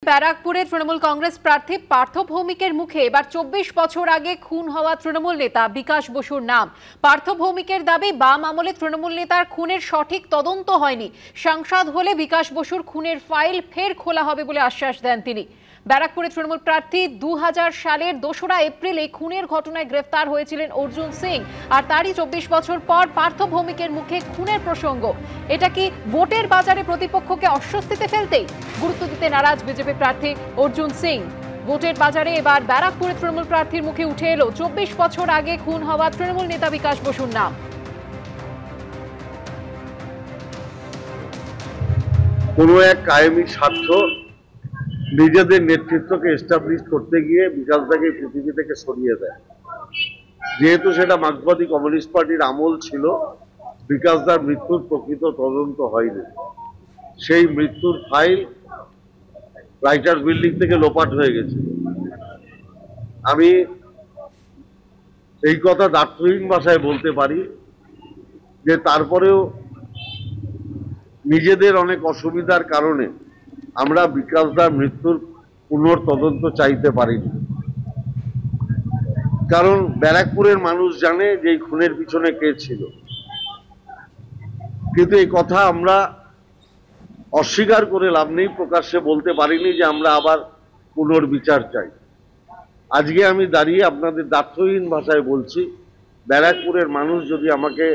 ব্যারাকপুরে তৃণমূল কংগ্রেস প্রার্থী পার্থ ভৌমিকের মুখে এবার 24 বছর আগে খুন হওয়া তৃণমূল নেতা বিকাশ বসুর নাম। পার্থ ভৌমিকের দাবি, বাম আমলে তৃণমূল নেতার খুনের সঠিক তদন্ত হয়নি। সাংসদ হলে বিকাশ বসুর খুনের ফাইল ফের খোলা হবে বলে আশ্বাস দেন তিনি। ব্যারাকপুরে তৃণমূল প্রার্থী 2000 সালের 2রা এপ্রিলে খুনের ঘটনায় গ্রেফতার হয়েছিলেন অর্জুন সিং, আর তারই 24 বছর পর পার্থ ভৌমিকের মুখে খুনের প্রসঙ্গ। এটা কি ভোটের বাজারে প্রতিপক্ষকে অস্বস্তিতে ফেলতেই? গুরুত্ব দিতে নারাজ বিজেপি প্রার্থী অর্জুন সিং। ভোটের বাজারে এবার ব্যারাকপুরে তৃণমূল প্রার্থীর মুখে উঠে এলো 24 বছর আগে খুন হওয়া তৃণমূল নেতা বিকাশ বসুর নাম। কোনো এক কায়েমি স্বার্থ নিজেদের নেতৃত্বকে এস্টাবলিশ করতে গিয়ে বিকাশদাকে পৃথিবী থেকে সরিয়ে দেয়। যেহেতু সেটা মার্ক্সবাদী কমিউনিস্ট পার্টির আমল ছিল, বিকাশদার মৃত্যুর প্রকৃত তদন্ত হয়নি। সেই মৃত্যুর ফাইল রাইটার্স বিল্ডিং থেকে লোপাট হয়ে গেছে। আমি এই কথা দার্থহীন ভাষায় বলতে পারি যে তারপরেও নিজেদের অনেক অসুবিধার কারণে আমরা বিকাশদার মৃত্যুর পুনর্তদন্ত চাইতে পারিনি। কারণ ব্যারাকপুরের মানুষ জানে যে এই খুনের পিছনে কে ছিল, কিন্তু এই কথা আমরা অস্বীকার করে লাভ নেই, প্রকাশ্যে বলতে পারিনি যে আমরা আবার পুনর্বিচার চাই। আজকে আমি দাঁড়িয়ে আপনাদের দার্থহীন ভাষায় বলছি, ব্যারাকপুরের মানুষ যদি আমাকে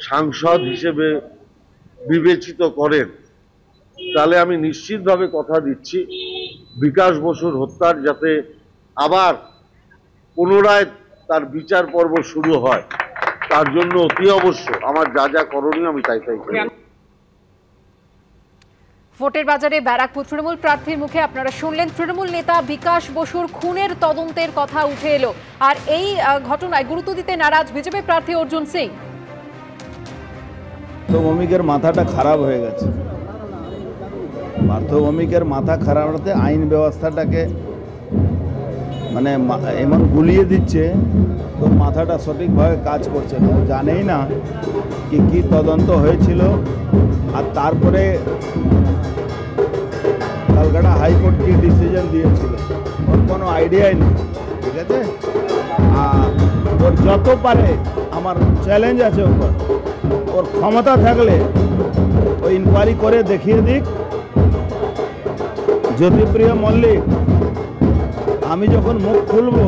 সাংসদ হিসেবে বিবেচিত করেন, তাহলে আমি নিশ্চিতভাবে কথা দিচ্ছি বিকাশ বসুর হত্যার যাতে আবার পুনরায় তার বিচার পর্ব শুরু হয়, তার জন্য অতি অবশ্য আমার যা যা করণীয় আমি তাই করি। ভোটের বাজারে ব্যারাকপুর তৃণমূল প্রার্থীর মুখে আপনারা শুনলেন তৃণমূল নেতা বিকাশ বসুর খুনের তদন্তের কথা উঠে এলো, আর এই ঘটনায় গুরুত্ব দিতে নারাজ বিজেপি প্রার্থী অর্জুন সিং। ভৌমিকের মাথাটা খারাপ হয়ে গেছে। পার্থ ভৌমিকের মাথা খারাপ হতে আইন ব্যবস্থাটাকে মানে এমন গুলিয়ে দিচ্ছে, তো মাথাটা সঠিকভাবে কাজ করছে না। জানেই না কি তদন্ত হয়েছিল, আর তারপরে কলকাতা হাইকোর্ট কি ডিসিশন দিয়েছিল ওর কোনো আইডিয়াই নেই। ঠিক আছে, আর ওর যত পারে আমার চ্যালেঞ্জ আছে, ওর ক্ষমতা থাকলে ও ইনকোয়ারি করে দেখিয়ে দিক। জ্যোতিপ্রিয় মল্লিক, আমি যখন মুখ খুলবো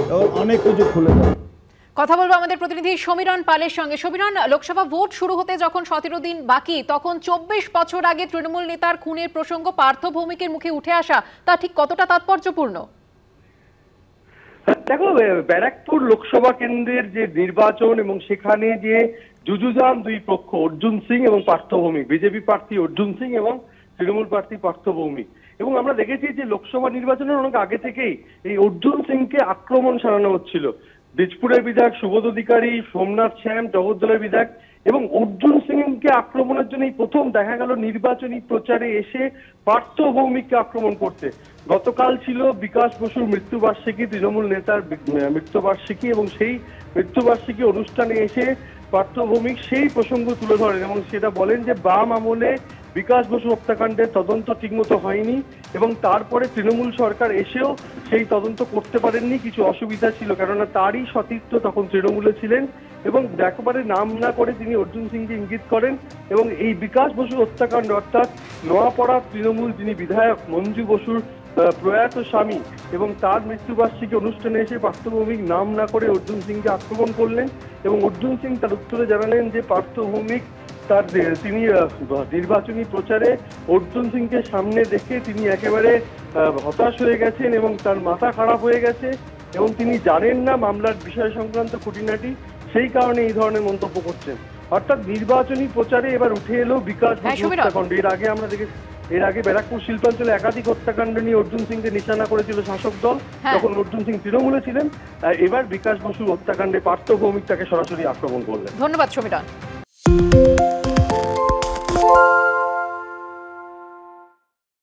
তখন অনেক কিছু খুলে দেবো। কথা বলবো আমাদের প্রতিনিধি সমীরণ পালের সঙ্গে। সমীরণ, লোকসভা ভোট শুরু হতে যখন 17 দিন বাকি, তখন 24 বছর আগে তৃণমূল নেতার খুনের প্রসঙ্গ পার্থ ভৌমিকের মুখে উঠে আসা, তা ঠিক কতটা তাৎপর্যপূর্ণ? দেখো, ব্যারাকপুর লোকসভা কেন্দ্রের যে নির্বাচন এবং সেখানে যে যুযুধান দুই পক্ষ, অর্জুন সিং এবং পার্থ ভৌমিক, বিজেপি প্রার্থী অর্জুন সিং এবং তৃণমূল প্রার্থী পার্থ ভৌমিক, এবং আমরা দেখেছি যে লোকসভা নির্বাচনের অনেক আগে থেকেই এই অর্জুন সিংকে আক্রমণ সারানো হচ্ছিল। বীজপুরের বিধায়ক সুবোধ অধিকারী, সোমনাথ শ্যাম জগদ্দলের বিধায়ক, এবং অর্জুন সিংকে আক্রমণের জন্য প্রথম দেখা গেল নির্বাচনী প্রচারে এসে পার্থ ভৌমিককে আক্রমণ করতে। গতকাল ছিল বিকাশ বসুর মৃত্যুবার্ষিকী, তৃণমূল নেতার মৃত্যুবার্ষিকী, এবং সেই মৃত্যুবার্ষিকী অনুষ্ঠানে এসে পার্থ ভৌমিক সেই প্রসঙ্গ তুলে ধরেন এবং সেটা বলেন যে বাম আমলে বিকাশ বসু হত্যাকাণ্ডের তদন্ত ঠিকমতো হয়নি, এবং তারপরে তৃণমূল সরকার এসেও সেই তদন্ত করতে পারেননি। কিছু অসুবিধা ছিল, কেননা তারই সতীর্থ তখন তৃণমূলে ছিলেন, এবং একেবারে নাম না করে তিনি অর্জুন সিংকে ইঙ্গিত করেন। এবং এই বিকাশ বসু হত্যাকাণ্ড, অর্থাৎ নোয়াপাড়া তৃণমূল যিনি বিধায়ক মঞ্জু বসুর প্রয়াত স্বামী, এবং তার মৃত্যুবার্ষিকী অনুষ্ঠানে এসে পার্থ ভৌমিক নাম না করে অর্জুন সিংকে আক্রমণ করলেন, এবং অর্জুন সিং তার উত্তরে জানালেন যে পার্থ ভৌমিক তিনি নির্বাচনী প্রচারে অর্জুন সিংকে সামনে দেখে তিনি একেবারে হতাশ হয়ে গেছেন এবং তার মাথা খারাপ হয়ে গেছে, এবং তিনি জানেন না মামলার বিষয় সংক্রান্ত খুঁটিনাটি, সেই কারণে এই ধরনের মন্তব্য করছেন। অর্থাৎ নির্বাচনী প্রচারে এবার উঠে এলো বিকাশ বসু হত্যাকাণ্ড। এর আগে ব্যারাকপুর শিল্পাঞ্চলে একাধিক হত্যাকাণ্ড নিয়ে অর্জুন সিংকে নিশানা করেছিল শাসক দল, তখন অর্জুন সিং তৃণমূলে ছিলেন। এবার বিকাশ বসু হত্যাকাণ্ডে পার্থ ভৌমিক তাকে সরাসরি আক্রমণ করলেন। ধন্যবাদ সমীরণ।